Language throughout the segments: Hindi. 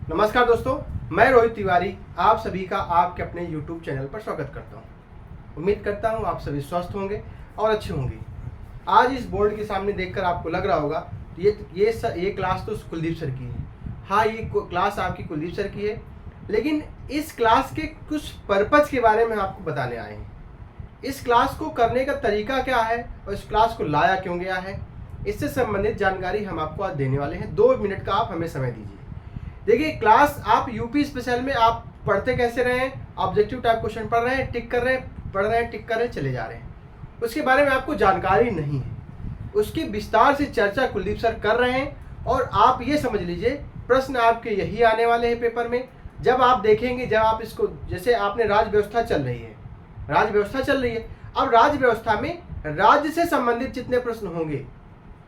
नमस्कार दोस्तों, मैं रोहित तिवारी आप सभी का आपके अपने YouTube चैनल पर स्वागत करता हूं। उम्मीद करता हूं आप सभी स्वस्थ होंगे और अच्छे होंगे। आज इस बोर्ड के सामने देखकर आपको लग रहा होगा ये क्लास तो कुलदीप सर की है। हाँ, ये क्लास आपकी कुलदीप सर की है, लेकिन इस क्लास के कुछ पर्पज़ के बारे में आपको बताने आए हैं। इस क्लास को करने का तरीका क्या है और इस क्लास को लाया क्यों गया है, इससे संबंधित जानकारी हम आपको आज देने वाले हैं। 2 मिनट का आप हमें समय दीजिए। देखिए, क्लास आप यूपी स्पेशल में आप पढ़ते कैसे रहे हैं, ऑब्जेक्टिव टाइप क्वेश्चन पढ़ रहे हैं, टिक कर रहे हैं, पढ़ रहे हैं, टिक कर रहे हैं, चले जा रहे हैं। उसके बारे में आपको जानकारी नहीं है। उसकी विस्तार से चर्चा कुलदीप सर कर रहे हैं और आप ये समझ लीजिए प्रश्न आपके यही आने वाले हैं पेपर में। जब आप देखेंगे, जब आप इसको, जैसे आपने राज्य व्यवस्था चल रही है, अब राज्य व्यवस्था में राज्य से संबंधित जितने प्रश्न होंगे,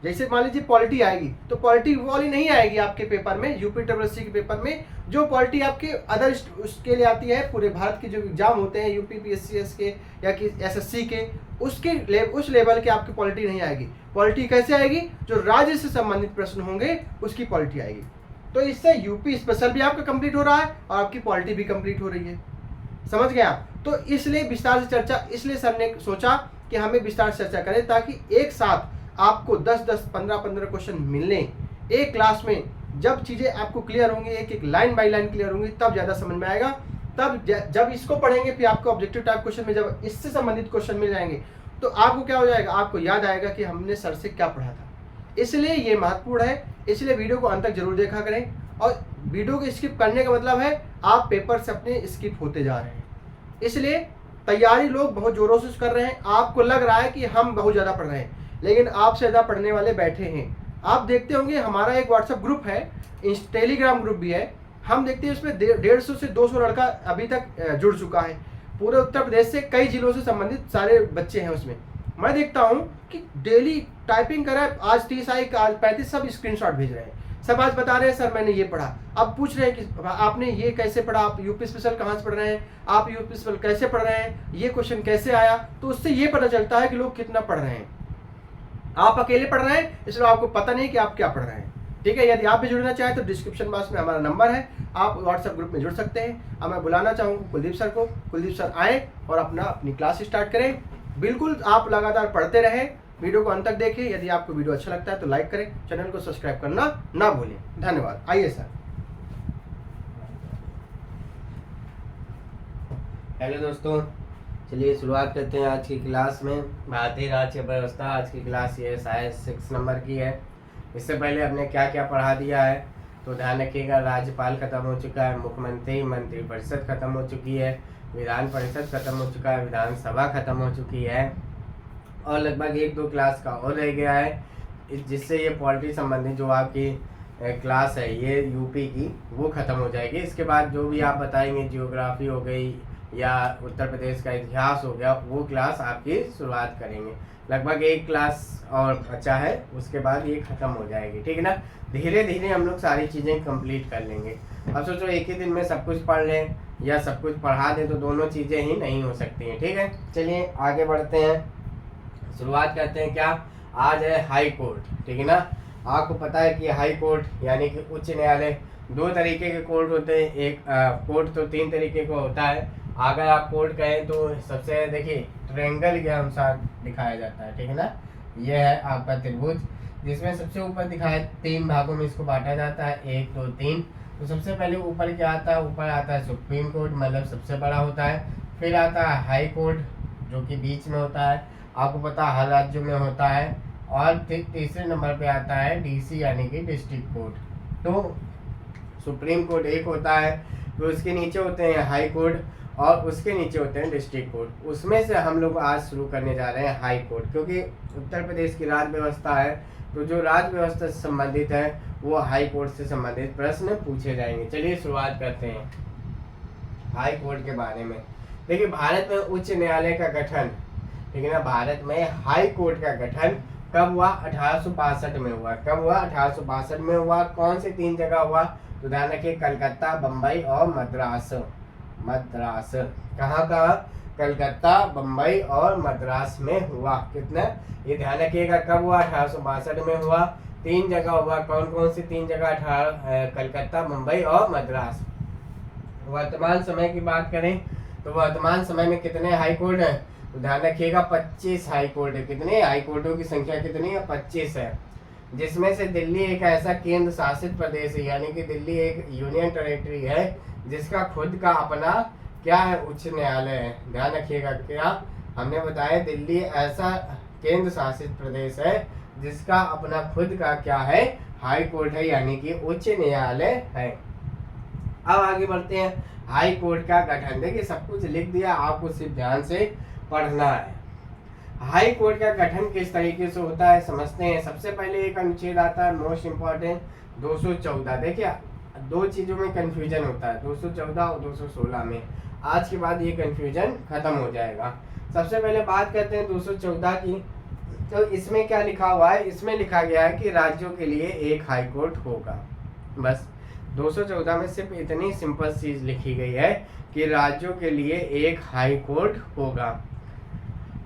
जैसे मान लीजिए पॉलिटी आएगी, तो पॉलिटी वाली नहीं आएगी आपके पेपर में, यूपीडब्ल्यूएससी के पेपर में। जो पॉलिटी आपके अदर उसके लिए आती है, पूरे भारत के जो एग्जाम होते हैं यूपी पीएससीएस के या कि एसएससी के, उस लेवल के आपकी पॉलिटी नहीं आएगी। पॉलिटी कैसे आएगी? जो राज्य से संबंधित प्रश्न होंगे उसकी पॉलिटी आएगी। तो इससे यूपी स्पेशल भी आपका कंप्लीट हो रहा है और आपकी पॉलिटी भी कंप्लीट हो रही है। समझ गए आप? तो इसलिए विस्तार से चर्चा, इसलिए सर ने सोचा कि हमें विस्तार से चर्चा करें ताकि एक साथ आपको 10-10, 15-15 क्वेश्चन मिलने एक क्लास में। जब चीज़ें आपको क्लियर होंगी, एक एक लाइन बाय लाइन क्लियर होंगी, तब ज़्यादा समझ में आएगा। तब जब इसको पढ़ेंगे फिर आपको ऑब्जेक्टिव टाइप क्वेश्चन में जब इससे संबंधित क्वेश्चन मिल जाएंगे तो आपको क्या हो जाएगा, आपको याद आएगा कि हमने सर से क्या पढ़ा था। इसलिए ये महत्वपूर्ण है, इसलिए वीडियो को अंत तक जरूर देखा करें। और वीडियो को स्किप करने का मतलब है आप पेपर से अपने स्किप होते जा रहे हैं। इसलिए तैयारी लोग बहुत जोरों से कर रहे हैं। आपको लग रहा है कि हम बहुत ज़्यादा पढ़ रहे हैं, लेकिन आपसे ज़्यादा पढ़ने वाले बैठे हैं। आप देखते होंगे हमारा एक व्हाट्सएप ग्रुप है, टेलीग्राम ग्रुप भी है। हम देखते हैं उसमें 150 से 200 लड़का अभी तक जुड़ चुका है। पूरे उत्तर प्रदेश से कई जिलों से संबंधित सारे बच्चे हैं उसमें। मैं देखता हूँ कि डेली टाइपिंग करा, आज 30 आई, आज 35, सब स्क्रीनशॉट भेज रहे हैं। सब आज बता रहे हैं सर मैंने ये पढ़ा। अब पूछ रहे हैं कि आपने ये कैसे पढ़ा, आप यूपी स्पेशल कहाँ से पढ़ रहे हैं, आप यूपी स्पेशल कैसे पढ़ रहे हैं, ये क्वेश्चन कैसे आया। तो उससे ये पता चलता है कि लोग कितना पढ़ रहे हैं। आप अकेले पढ़ रहे हैं इसलिए आपको पता नहीं कि आप क्या पढ़ रहे हैं। ठीक है, यदि आप भी जुड़ना चाहें तो डिस्क्रिप्शन बॉक्स में हमारा नंबर है, आप व्हाट्सएप ग्रुप में जुड़ सकते हैं। अब मैं बुलाना चाहूँगा कुलदीप सर को। कुलदीप सर आए और अपनी क्लास स्टार्ट करें। बिल्कुल आप लगातार पढ़ते रहें, वीडियो को अंत तक देखें। यदि आपको वीडियो अच्छा लगता है तो लाइक करें, चैनल को सब्सक्राइब करना ना भूलें। धन्यवाद। आइए सर। हेलो दोस्तों, चलिए शुरुआत करते हैं आज की क्लास में। भारतीय राज्य व्यवस्था, आज की क्लास ये शायद 6 नंबर की है। इससे पहले हमने क्या क्या पढ़ा दिया है तो ध्यान रखिएगा। राज्यपाल खत्म हो चुका है, मुख्यमंत्री, मंत्रिपरिषद खत्म हो चुकी है, विधान परिषद खत्म हो चुका है, विधानसभा खत्म हो चुकी है और लगभग 1-2 क्लास का और रह गया है, जिससे ये पॉलिटी संबंधित जो आपकी क्लास है ये यूपी की वो ख़त्म हो जाएगी। इसके बाद जो भी आप बताएंगे, जियोग्राफी हो गई या उत्तर प्रदेश का इतिहास हो गया, वो क्लास आपकी शुरुआत करेंगे। लगभग 1 क्लास और बचा है, उसके बाद ये ख़त्म हो जाएगी। ठीक है ना? धीरे धीरे हम लोग सारी चीज़ें कंप्लीट कर लेंगे। अब सोचो एक ही दिन में सब कुछ पढ़ लें या सब कुछ पढ़ा दें, तो दोनों चीज़ें ही नहीं हो सकती हैं। ठीक है, चलिए आगे बढ़ते हैं, शुरुआत करते हैं। क्या आज है हाई कोर्ट। ठीक है ना? आपको पता है कि हाई कोर्ट यानी कि उच्च न्यायालय 2 तरीके के कोर्ट होते हैं। एक कोर्ट तो 3 तरीके का होता है। अगर आप कोर्ट कहें तो सबसे देखिए ट्रायंगल के अनुसार दिखाया जाता है। ठीक है ना? यह है आपका त्रिभुज, जिसमें सबसे ऊपर दिखाया 3 भागों में इसको बांटा जाता है, 1, 2, 3। तो सबसे पहले ऊपर क्या आता है? ऊपर आता है सुप्रीम कोर्ट, मतलब सबसे बड़ा होता है। फिर आता है हाई कोर्ट जो कि बीच में होता है, आपको पता है हर राज्य में होता है। और तीसरे नंबर पे आता है डीसी यानी कि डिस्ट्रिक्ट कोर्ट। तो सुप्रीम कोर्ट एक होता है, तो उसके नीचे होते हैं हाई कोर्ट और उसके नीचे होते हैं डिस्ट्रिक्ट कोर्ट। उसमें से हम लोग आज शुरू करने जा रहे हैं हाई कोर्ट, क्योंकि उत्तर प्रदेश की राज्य व्यवस्था है, तो जो राज्य व्यवस्था से संबंधित है वो हाई कोर्ट से संबंधित प्रश्न पूछे जाएंगे। चलिए शुरुआत करते हैं हाई कोर्ट के बारे में। देखिए, भारत में उच्च न्यायालय का गठन, ठीक है ना, भारत में हाई कोर्ट का गठन कब हुआ? 1862 में हुआ। कब हुआ? 1862 में हुआ। कौन सी 3 जगह हुआ? तो ध्यान रखिए, कलकत्ता, बम्बई और मद्रास। मद्रास कहाँ कहाँ? कलकत्ता, बम्बई और मद्रास में हुआ। कितना? ये ध्यान रखिएगा, कब हुआ? 1862 में हुआ। 3 जगह होगा। कौन कौन सी 3 जगह? 18 कलकत्ता, मुंबई और मद्रास। वर्तमान समय की बात करें तो वर्तमान समय में कितने हाई कोर्ट हैं? तो ध्यान रखिएगा 25 हाई कोर्ट है। कितने हाई कोर्टों की संख्या कितनी है? 25 है। जिसमें से दिल्ली एक ऐसा केंद्र शासित प्रदेश है, यानी कि दिल्ली एक यूनियन टेरिटरी है जिसका खुद का अपना क्या है? उच्च न्यायालय है। ध्यान रखिएगा, क्या हमने बताया? दिल्ली ऐसा केंद्र शासित प्रदेश है जिसका अपना खुद का क्या है? हाई कोर्ट है, यानी कि उच्च न्यायालय है। अब आगे बढ़ते हैं। हाई कोर्ट का गठन, देखिए सब कुछ लिख दिया, आपको सिर्फ ध्यान से पढ़ना है। हाई कोर्ट का गठन किस तरीके से होता है समझते हैं। सबसे पहले एक अनुच्छेद आता है मोस्ट इम्पोर्टेंट 214। देखिए 2 चीजों में कंफ्यूजन होता है, 214 और 216 में। आज के बाद ये कंफ्यूजन खत्म हो जाएगा। सबसे पहले बात करते हैं 214 की। तो इसमें क्या लिखा हुआ है? इसमें लिखा गया है कि राज्यों के लिए एक हाई कोर्ट होगा। बस 214 में सिर्फ इतनी सिंपल चीज लिखी गई है कि राज्यों के लिए एक हाई कोर्ट होगा।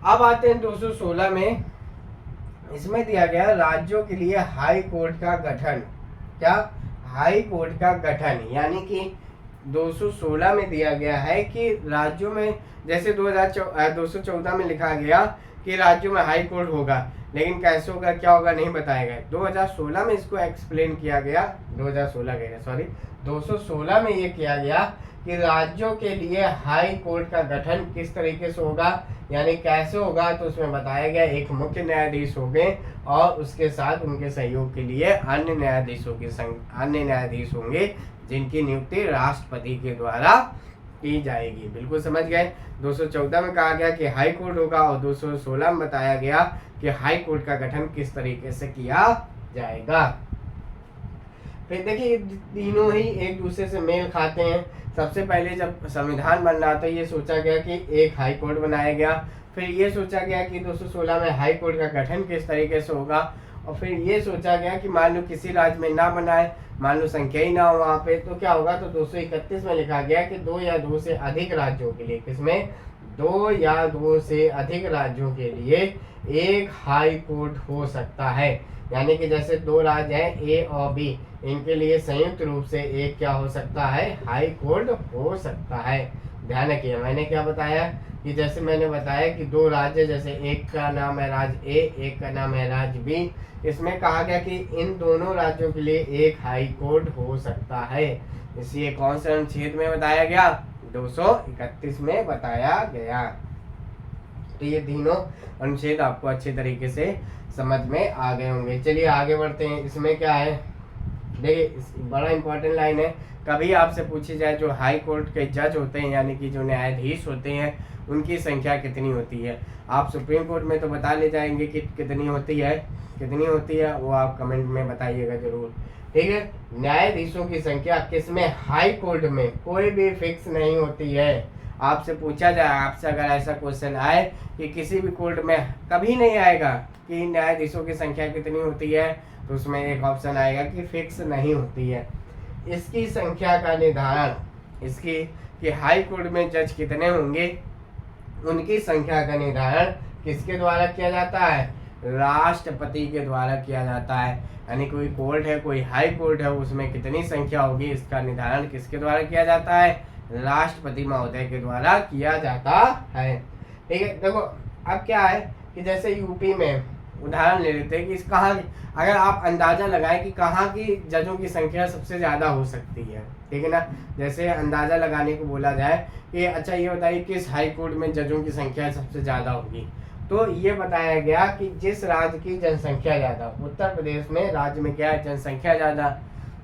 अब आते हैं 216 में। इसमें दिया गया राज्यों के लिए हाई कोर्ट का गठन। क्या? हाई कोर्ट का गठन, यानी कि 216 में दिया गया है कि राज्यों में, जैसे 214 में लिखा गया कि राज्यों में हाई कोर्ट होगा, लेकिन कैसे होगा, क्या होगा, नहीं बताया गया। 2016 में इसको एक्सप्लेन किया गया, 216 में ये किया गया कि राज्यों के लिए हाई कोर्ट का गठन किस तरीके से होगा, यानी कैसे होगा। तो उसमें बताया गया एक मुख्य न्यायाधीश होंगे और उसके साथ उनके सहयोग के लिए अन्य न्यायाधीश होंगे जिनकी नियुक्ति राष्ट्रपति के द्वारा की जाएगी। बिल्कुल समझ गए। 214 में कहा गया कि हाई कोर्ट होगा और 216 में बताया गया कि हाई कोर्ट का गठन किस तरीके से किया जाएगा। फिर देखिए तीनों ही एक दूसरे से मेल खाते हैं। सबसे पहले जब संविधान बन रहा था ये सोचा गया कि एक हाई कोर्ट बनाया गया। फिर ये सोचा गया कि 216 में हाई कोर्ट का गठन किस तरीके से होगा, और फिर ये सोचा गया कि मान लो किसी राज्य में ना बनाए, मान लो संख्या ही ना हो वहाँ पे, तो क्या होगा। तो 231 में लिखा गया कि 2 या 2 से अधिक राज्यों के लिए, किसमें? 2 या 2 से अधिक राज्यों के लिए एक हाई कोर्ट हो सकता है। यानी कि जैसे 2 राज्य हैं ए और बी, इनके लिए संयुक्त रूप से एक क्या हो सकता है? हाई कोर्ट हो सकता है। ध्यान रखिए मैंने क्या बताया कि जैसे मैंने बताया कि 2 राज्य, जैसे एक का नाम है राज्य ए, एक का नाम है राज्य बी। इसमें कहा गया कि इन दोनों राज्यों के लिए एक हाई कोर्ट हो सकता है। इसलिए कौन से अनुच्छेद में बताया गया? 231 में बताया गया। तो ये तीनों अनुच्छेद आपको अच्छे तरीके से समझ में आ गए होंगे। चलिए आगे बढ़ते हैं। इसमें क्या है, देखिए बड़ा इंपॉर्टेंट लाइन है। कभी आपसे पूछी जाए जो हाई कोर्ट के जज होते हैं, यानी कि जो न्यायाधीश होते हैं, उनकी संख्या कितनी होती है। आप सुप्रीम कोर्ट में तो बता ले जाएंगे कि कितनी होती है, वो आप कमेंट में बताइएगा जरूर, ठीक है। न्यायाधीशों की संख्या किसमें? हाई कोर्ट में कोई भी फिक्स नहीं होती है। आपसे पूछा जाए, आपसे अगर ऐसा क्वेश्चन आए कि किसी भी कोर्ट में, कभी नहीं आएगा कि न्यायाधीशों की संख्या कितनी होती है, तो उसमें एक ऑप्शन आएगा कि फिक्स नहीं होती है। इसकी संख्या का निर्धारण, इसकी कि हाई कोर्ट में जज कितने होंगे, उनकी संख्या का निर्धारण किसके द्वारा किया जाता है? राष्ट्रपति के द्वारा किया जाता है। यानी कोई कोर्ट है, कोई हाई कोर्ट है, उसमें कितनी संख्या होगी, इसका निर्धारण किसके द्वारा किया जाता है? राष्ट्रपति महोदय के द्वारा किया जाता है, ठीक है। देखो अब क्या है कि जैसे यूपी में उदाहरण ले लेते हैं कि कहाँ, अगर आप अंदाजा लगाएं कि कहाँ की जजों की संख्या सबसे ज़्यादा हो सकती है, ठीक है ना। जैसे अंदाजा लगाने को बोला जाए कि अच्छा ये बताइए किस हाई कोर्ट में जजों की संख्या सबसे ज़्यादा होगी, तो ये बताया गया कि जिस राज्य की जनसंख्या ज़्यादा, उत्तर प्रदेश में राज्य में क्या है? जनसंख्या ज़्यादा।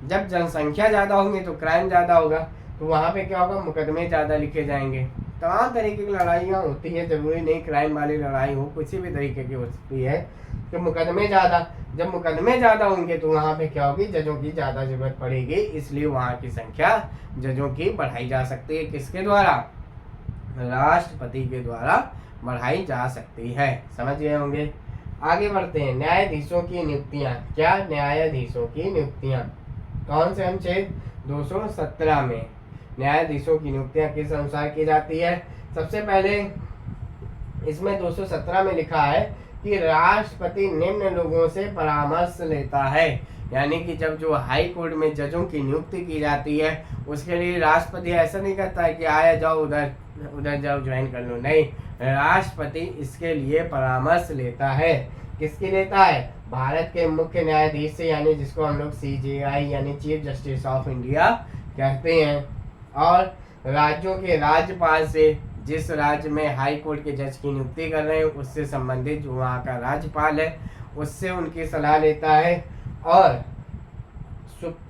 जब जनसंख्या ज़्यादा होगी तो क्राइम ज़्यादा होगा, तो वहाँ पे क्या होगा? मुकदमे ज़्यादा लिखे जाएंगे। तमाम तरीके की लड़ाइयाँ होती है, जरूरी नहीं क्राइम वाली लड़ाई हो, किसी भी तरीके की हो सकती है। तो मुकदमे ज़्यादा, जब मुकदमे ज़्यादा होंगे तो वहाँ पे क्या होगी? जजों की ज़्यादा जरूरत पड़ेगी, इसलिए वहाँ की संख्या जजों की बढ़ाई जा सकती है। किसके द्वारा? राष्ट्रपति के द्वारा बढ़ाई जा सकती है। समझ गए होंगे। आगे बढ़ते हैं। न्यायाधीशों की नियुक्तियाँ। क्या? न्यायाधीशों की नियुक्तियाँ कौन से अनुच्छेद? 217 में न्यायाधीशों की नियुक्तियाँ किस अनुसार की जाती है? सबसे पहले इसमें 217 में लिखा है कि राष्ट्रपति निम्न लोगों से परामर्श लेता है। यानी कि जब जो हाई कोर्ट में जजों की नियुक्ति की जाती है उसके लिए राष्ट्रपति ऐसा नहीं करता है कि आया जाओ उधर उधर जाओ ज्वाइन कर लो, नहीं, राष्ट्रपति इसके लिए परामर्श लेता है। किसकी लेता है? भारत के मुख्य न्यायाधीश से, यानी जिसको हम लोग CJI यानी चीफ जस्टिस ऑफ इंडिया कहते हैं, और राज्यों के राज्यपाल से, जिस राज्य में हाई कोर्ट के जज की नियुक्ति कर रहे हैं उससे संबंधित जो वहाँ का राज्यपाल है उससे उनकी सलाह लेता है। और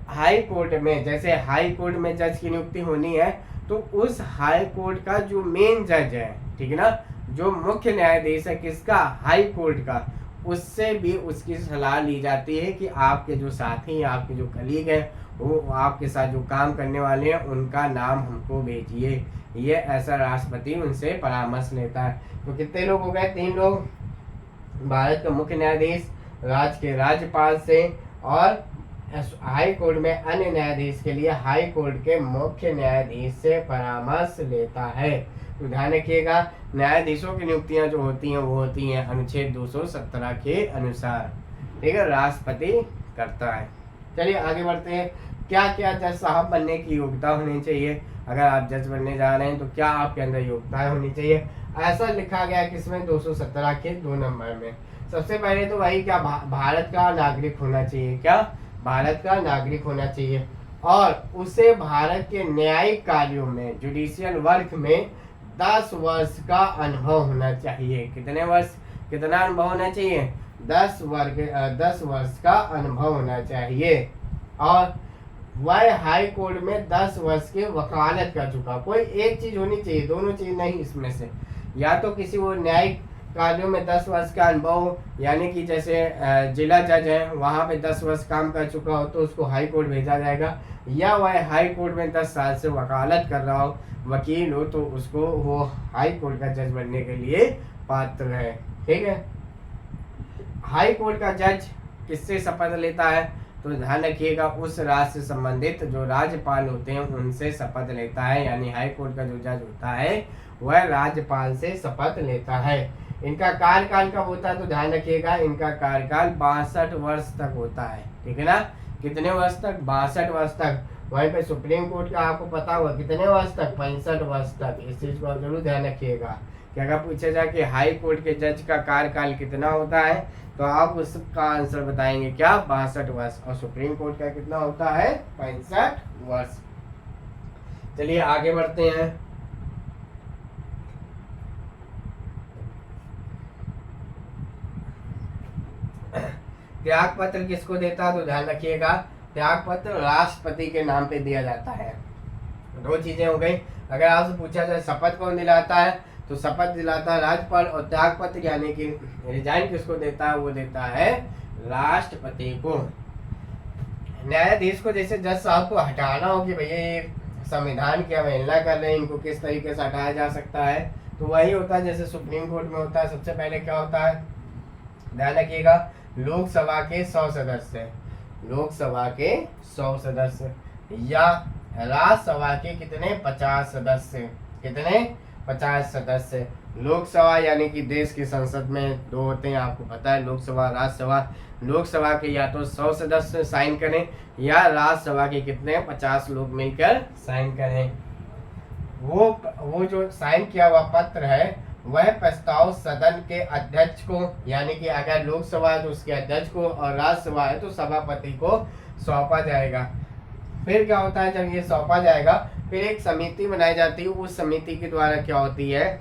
हाई कोर्ट में, जैसे हाई कोर्ट में जज की नियुक्ति होनी है तो उस हाई कोर्ट का जो मेन जज है, ठीक है ना, जो मुख्य न्यायाधीश है किसका? हाई कोर्ट का, उससे भी उसकी सलाह ली जाती है कि आपके जो साथी, आपके जो कलीग हैं, वो आपके साथ जो काम करने वाले हैं उनका नाम हमको भेजिए। ये ऐसा राष्ट्रपति उनसे परामर्श लेता है। तो कितने लोग हो गए? 3 लोग, भारत का मुख्य न्यायाधीश, राज्य के राज्यपाल से, और हाई कोर्ट में अन्य न्यायाधीश के लिए हाई कोर्ट के मुख्य न्यायाधीश से परामर्श लेता है। तो ध्यान रखिएगा, न्यायाधीशों की नियुक्तियां जो होती हैं वो होती हैं अनुच्छेद 217 के अनुसार, ठीक है, राष्ट्रपति करता है। चलिए आगे बढ़ते हैं। क्या क्या जज साहब बनने की योग्यता होनी चाहिए? अगर आप जज बनने जा रहे हैं तो क्या आपके अंदर योग्यता होनी चाहिए? ऐसा लिखा गया किसमें? 217 के 2 नंबर में। सबसे पहले तो वही क्या, भारत का नागरिक होना चाहिए। क्या? भारत का नागरिक होना चाहिए, और उसे भारत के न्यायिक कार्यों में, जुडिशियल वर्क में 10 वर्ष का अनुभव होना चाहिए। कितने वर्ष, कितना अनुभव होना चाहिए? 10 वर्ष का अनुभव होना चाहिए। और वह हाई कोर्ट में 10 वर्ष के वकालत कर चुका। कोई एक चीज होनी चाहिए, दोनों चीज नहीं इसमें से। या तो किसी वो न्यायिक कार्यों में 10 वर्ष का अनुभव, यानी कि जैसे जिला जज है वहाँ पे 10 वर्ष काम कर चुका हो तो उसको हाई कोर्ट भेजा जाएगा, या वह हाई कोर्ट में 10 साल से वकालत कर रहा हो, वकील हो, तो उसको वो हाई कोर्ट का जज बनने के लिए पात्र है। ठीक है। हाई कोर्ट का जज किससे शपथ लेता है? तो ध्यान रखिएगा, उस राज्य से संबंधित जो राज्यपाल होते हैं उनसे शपथ लेता है। यानी हाई कोर्ट का जो जज होता है वह राज्यपाल से शपथ लेता है। इनका कार्यकाल कब होता है? तो ध्यान रखिएगा, इनका कार्यकाल 62 वर्ष तक होता है। ठीक है ना? कितने वर्ष तक? 62 वर्ष तक। वहीं पे सुप्रीम कोर्ट का आपको पता होगा कितने वर्ष तक? 65 वर्ष तक। इस चीज को आप जरूर ध्यान रखिएगा कि अगर पूछा जाए कि हाई कोर्ट के जज का कार्यकाल कितना होता है तो आप उसका आंसर बताएंगे क्या? 62 वर्ष। और सुप्रीम कोर्ट का कितना होता है? 65 वर्ष। चलिए आगे बढ़ते हैं। त्याग पत्र किसको देता है? तो ध्यान रखिएगा, त्याग पत्र राष्ट्रपति के नाम पे दिया जाता है। दो चीजें हो गई। अगर आपसे पूछा जाए शपथ कौन दिलाता है तो शपथ दिलाता है राज्यपाल, और त्याग पत्र यानी कि रिजाइन किसको देता है? वो देता है राष्ट्रपति को। न्यायाधीश को जैसे जज साहब को हटाना हो कि भैया ये संविधान की अवहेलना कर रहे हैं, इनको किस तरीके से हटाया जा सकता है, तो वही होता है जैसे सुप्रीम कोर्ट में होता है। सबसे पहले क्या होता है? ध्यान रखिएगा, लोकसभा के 100 सदस्य, लोकसभा के 100 सदस्य, या राज्यसभा के कितने? 50 सदस्य। कितने? 50 सदस्य। लोकसभा यानी कि देश की संसद में 2 होते हैं, आपको पता है, लोकसभा, राज्यसभा। लोकसभा के या तो 100 सदस्य साइन करें, या राज्यसभा के कितने? 50 लोग मिलकर साइन करें। वो जो साइन किया हुआ पत्र है वह प्रस्ताव सदन के अध्यक्ष को, यानी कि अगर लोकसभा है तो उसके अध्यक्ष को, और राज्यसभा है तो सभापति को सौंपा जाएगा। फिर क्या होता है? जब ये सौंपा जाएगा फिर एक समिति बनाई जाती है। उस समिति के द्वारा क्या होती है?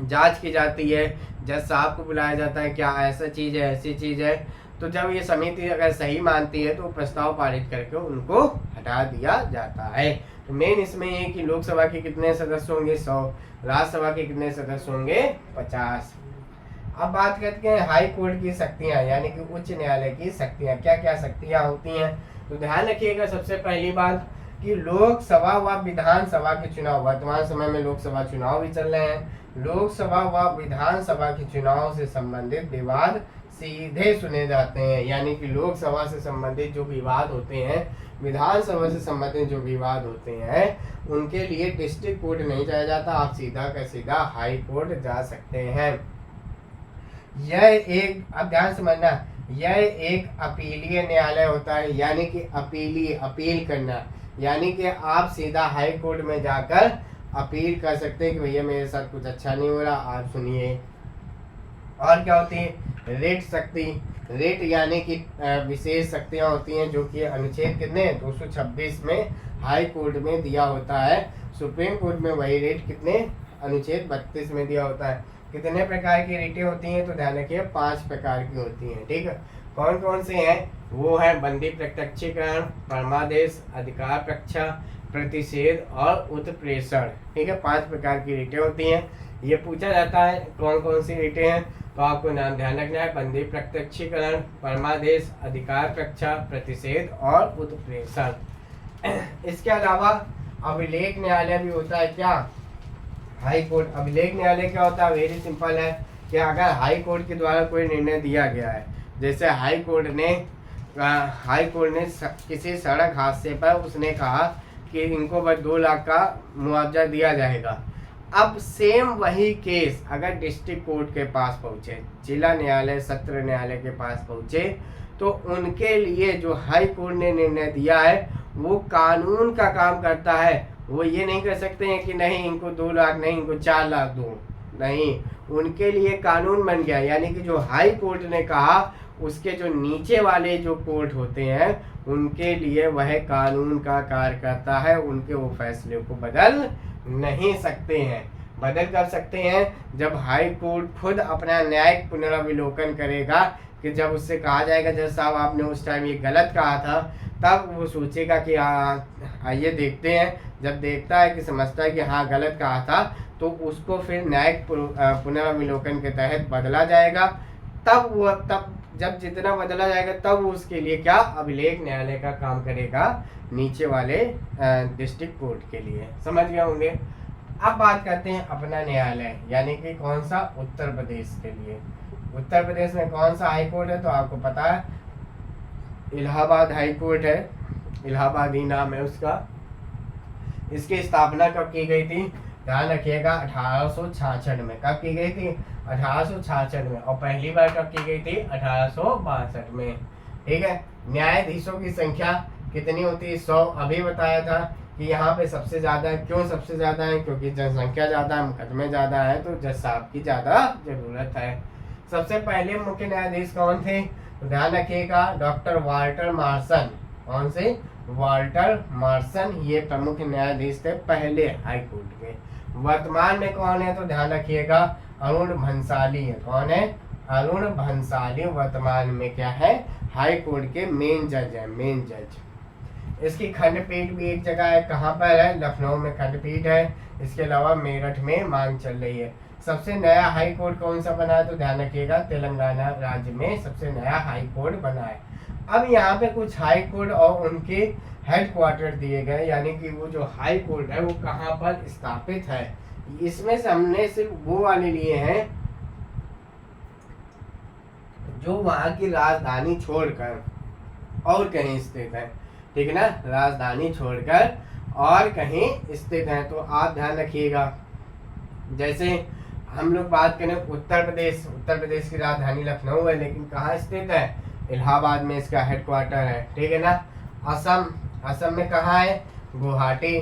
जांच की जाती है। जज साहब को बुलाया जाता है, क्या ऐसा चीज़ है, ऐसी चीज़ है। तो जब ये समिति अगर सही मानती है तो प्रस्ताव पारित करके उनको हटा दिया जाता है। तो मेन इसमें ये कि लोकसभा के कितने सदस्य होंगे? 100। राज्यसभा के कितने सदस्य होंगे? 50। अब बात करते हैं हाई कोर्ट की शक्तियां, यानी कि उच्च न्यायालय की शक्तियां। क्या क्या शक्तियां होती हैं? तो ध्यान रखिएगा, सबसे पहली बात कि लोकसभा व विधानसभा के चुनाव, वर्तमान समय में लोकसभा चुनाव भी चल रहे हैं, लोकसभा व विधानसभा के चुनाव से संबंधित विवाद सीधे सुने जाते हैं। यानी कि लोकसभा से संबंधित जो विवाद होते हैं, विधानसभा से संबंधित जो विवाद होते हैं, उनके लिए डिस्ट्रिक्ट कोर्ट नहीं जाया जाता, आप सीधा का सीधा हाई कोर्ट जा सकते हैं। यह एक, अब ध्यान समझना, यह एक अपीलीय न्यायालय होता है, यानी कि अपील करना, यानी कि आप सीधा हाई कोर्ट में जाकर अपील कर सकते हैं कि भैया मेरे साथ कुछ अच्छा नहीं हो रहा, आप सुनिए। और क्या होती है? रेट शक्ति। रेट यानी कि विशेष शक्तियां होती हैं, जो कि अनुच्छेद कितने 226 में हाई कोर्ट में दिया होता है। सुप्रीम कोर्ट में वही रेट कितने अनुच्छेद 32 में दिया होता है। कितने प्रकार की रेटें होती हैं? तो ध्यान रखिए 5 प्रकार की होती हैं। ठीक है, कौन कौन से हैं? वो है बंदी प्रत्यक्षीकरण, परमादेश, अधिकार प्रक्षा, प्रतिषेध और उत्प्रेषण। ठीक है, 5 प्रकार की रेटें होती हैं। ये पूछा जाता है कौन कौन सी रेटें हैं, तो आपको नाम ध्यान रखना है, बंदी प्रत्यक्षीकरण, परमादेश, अधिकार प्रक्षा, प्रतिषेध और उत्प्रेषण। इसके अलावा अभिलेख न्यायालय भी होता है। क्या? High court. अभिलेख न्यायालय क्या होता है? वेरी सिंपल है कि अगर हाई कोर्ट के द्वारा कोई निर्णय दिया गया है, जैसे हाई कोर्ट ने किसी सड़क हादसे पर उसने कहा कि इनको बस 2 लाख का मुआवजा दिया जाएगा। अब सेम वही केस अगर डिस्ट्रिक्ट कोर्ट के पास पहुंचे, जिला न्यायालय, सत्र न्यायालय के पास पहुंचे, तो उनके लिए जो हाई कोर्ट ने निर्णय दिया है वो कानून का काम करता है। वो ये नहीं कर सकते हैं कि नहीं इनको 2 लाख नहीं, इनको 4 लाख दो, नहीं, उनके लिए कानून बन गया। यानी कि जो हाई कोर्ट ने कहा उसके जो नीचे वाले जो कोर्ट होते हैं उनके लिए वह कानून का कार्य करता है, उनके वो फैसले को बदल नहीं सकते हैं। बदल कर सकते हैं जब हाई कोर्ट खुद अपना न्यायिक पुनरावलोकन करेगा, कि जब उससे कहा जाएगा जज साहब आपने उस टाइम ये गलत कहा था, तब वो सोचेगा कि आइए देखते हैं। जब देखता है कि समझता है कि हाँ गलत कहा था, तो उसको फिर न्यायिक पुनरावलोकन के तहत बदला जाएगा। तब जब जितना बदला जाएगा तब उसके लिए क्या? अभिलेख न्यायालय का काम करेगा, नीचे वाले डिस्ट्रिक्ट कोर्ट के लिए। समझ गए होंगे। अब बात करते हैं अपना न्यायालय, यानी कि कौन सा? उत्तर प्रदेश के लिए। उत्तर प्रदेश में कौन सा हाई कोर्ट है? तो आपको पता है इलाहाबाद हाई कोर्ट है, इलाहाबाद ही नाम है उसका। इसकी स्थापना कब की गई थी? ध्यान रखिएगा 1866 में। कब की गई थी? 1866 में। और पहली बार कब की गई थी? 1862 में। ठीक है, न्यायाधीशों की संख्या कितनी होती है? 100। अभी बताया था कि यहाँ पे सबसे ज्यादा है। क्यों सबसे ज्यादा है? क्योंकि जनसंख्या ज्यादा है, मुकदमे ज्यादा है, तो जज साहब की ज्यादा जरूरत है। सबसे पहले मुख्य न्यायाधीश कौन थे? तो ध्यान रखिएगा डॉक्टर वाल्टर मार्शन। कौन से? वाल्टर मार्शन, ये प्रमुख न्यायाधीश थे पहले हाई कोर्ट के। वर्तमान में कौन है? तो ध्यान रखिएगा अरुण भंसाली है। कौन है? अरुण भंसाली वर्तमान में क्या है? हाई कोर्ट के मेन जज है, मेन जज। इसकी खंडपीठ भी एक जगह है। कहाँ पर है? लखनऊ में खंडपीठ है। इसके अलावा मेरठ में मांग चल रही है। सबसे नया हाई कोर्ट कौन सा बना है? तो ध्यान रखिएगा तेलंगाना राज्य में सबसे नया हाई कोर्ट बना है। अब यहाँ पे कुछ हाई कोर्ट और उनके हेडक्वार्टर दिए गए, यानी कि वो जो हाई कोर्ट है वो कहाँ पर स्थापित है। इसमें से हमने सिर्फ वो वाले लिए हैं जो वहाँ की राजधानी छोड़कर और कहीं स्थित है। ठीक है ना, राजधानी छोड़कर और कहीं स्थित है। तो आप ध्यान रखिएगा, जैसे हम लोग बात करें उत्तर प्रदेश की राजधानी लखनऊ है, लेकिन कहाँ स्थित है? इलाहाबाद में इसका हेडक्वार्टर है। ठीक है ना। असम में कहाँ है? गुवाहाटी।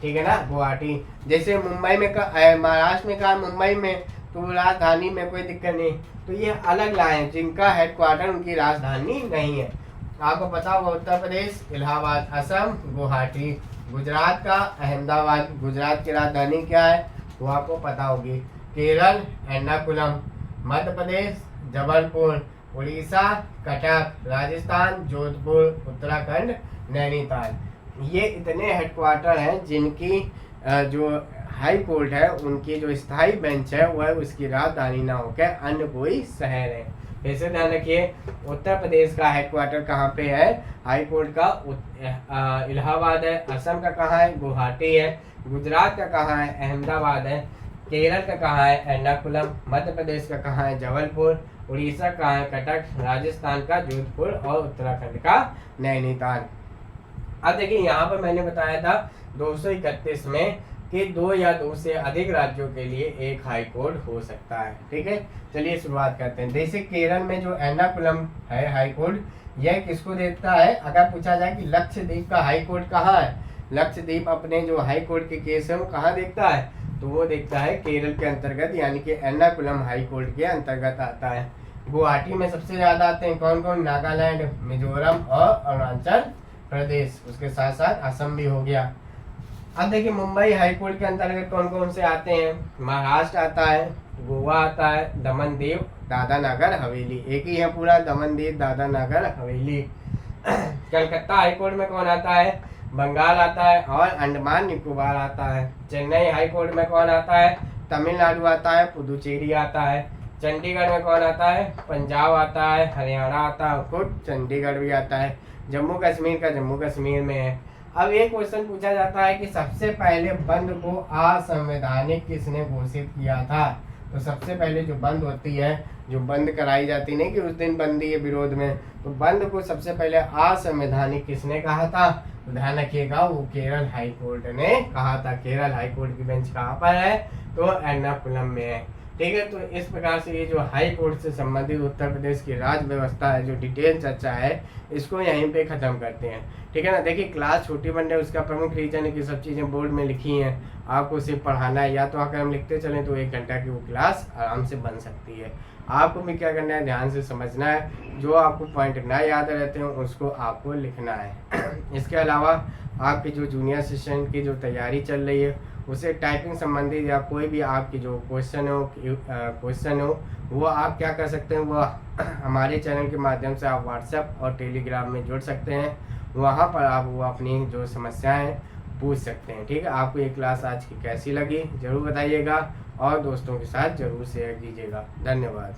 ठीक है ना, गुवाहाटी। जैसे मुंबई में महाराष्ट्र में कहा? मुंबई में। तो राजधानी में कोई दिक्कत नहीं। तो ये अलग लाए हैं जिनका हेडक्वार्टर उनकी राजधानी नहीं है। आपको पता होगा उत्तर प्रदेश इलाहाबाद, असम गुवाहाटी, गुजरात का अहमदाबाद। गुजरात की राजधानी क्या है? वो आपको पता होगी। केरल एर्नाकुलम, मध्य प्रदेश जबलपुर, उड़ीसा कटक, राजस्थान जोधपुर, उत्तराखंड नैनीताल। ये इतने हेडक्वार्टर हैं जिनकी जो हाई कोर्ट है उनकी जो स्थायी बेंच है वह उसकी राजधानी ना होकर अन्य कोई शहर है। ऐसे ध्यान रखिए उत्तर प्रदेश का हेडक्वार्टर कहाँ पे है? हाई कोर्ट का इलाहाबाद है। असम का कहाँ है? गुवाहाटी है। गुजरात का कहाँ है? अहमदाबाद है। केरल का कहाँ है? एर्नाकुलम। मध्य प्रदेश का कहाँ है? जबलपुर। उड़ीसा का है? कटक। राजस्थान का जोधपुर और उत्तराखंड का नैनीताल। अब देखिए यहाँ पर मैंने बताया था 231 में कि 2 या 2 से अधिक राज्यों के लिए एक हाई कोर्ट हो सकता है। ठीक है, चलिए शुरुआत करते हैं। जैसे केरल में जो एर्नाकुलम है हाई कोर्ट, यह किसको देखता है? अगर पूछा जाए कि लक्षद्वीप का हाई कोर्ट कहाँ है, लक्षद्वीप अपने जो हाई कोर्ट के केस है वो कहाँ देखता है, तो वो देखता है केरल के अंतर्गत, यानी कि एर्नाकुलम हाई कोर्ट के अंतर्गत आता है। गुवाहाटी में सबसे ज्यादा आते हैं कौन कौन? नागालैंड, मिजोरम और अरुणाचल प्रदेश, उसके साथ साथ असम भी हो गया। अब देखिए मुंबई हाई कोर्ट के अंतर्गत कौन कौन से आते हैं? महाराष्ट्र आता है, गोवा आता है, दमन दीव, दादरा नगर हवेली, एक ही है पूरा, दमन दीव दादरा नगर हवेली। कलकत्ता हाई कोर्ट में कौन आता है? बंगाल आता है और अंडमान निकोबार आता है। चेन्नई हाई कोर्ट में कौन आता है? तमिलनाडु आता है, पुदुचेरी आता है। चंडीगढ़ में कौन आता है? पंजाब आता है, हरियाणा आता है, खुद चंडीगढ़ भी आता है। जम्मू कश्मीर का जम्मू कश्मीर में है। अब एक क्वेश्चन पूछा जाता है कि सबसे पहले बंद को असंवैधानिक किसने घोषित किया था? तो सबसे पहले जो बंद होती है, जो बंद कराई जाती नहीं कि उस दिन बंदी है विरोध में, तो बंद को सबसे पहले असंवैधानिक किसने कहा था? तो ध्यान रखिएगा, वो केरल हाई कोर्ट ने कहा था। केरल हाई कोर्ट की बेंच कहाँ पर है? तो एर्नाकुलम में है। ठीक है, तो इस प्रकार से ये जो हाई कोर्ट से संबंधित उत्तर प्रदेश की राज्य व्यवस्था है, जो डिटेल चर्चा है, इसको यहीं पे ख़त्म करते हैं। ठीक है ना। देखिए क्लास छोटी बन रही है, उसका प्रमुख रीजन है कि सब चीज़ें बोर्ड में लिखी हैं, आपको सिर्फ पढ़ाना है, या तो अगर हम लिखते चलें तो 1 घंटा की वो क्लास आराम से बन सकती है। आपको भी क्या करना है, ध्यान से समझना है, जो आपको पॉइंट ना याद रहते हैं उसको आपको लिखना है। इसके अलावा आपकी जो जूनियर सेशन की जो तैयारी चल रही है, उसे टाइपिंग संबंधित या कोई भी आपकी जो क्वेश्चन हो वो आप क्या कर सकते हैं, वो हमारे चैनल के माध्यम से आप व्हाट्सएप और टेलीग्राम में जुड़ सकते हैं। वहाँ पर आप वो अपनी जो समस्याएं पूछ सकते हैं। ठीक है, आपको ये क्लास आज की कैसी लगी ज़रूर बताइएगा और दोस्तों के साथ ज़रूर शेयर कीजिएगा। धन्यवाद।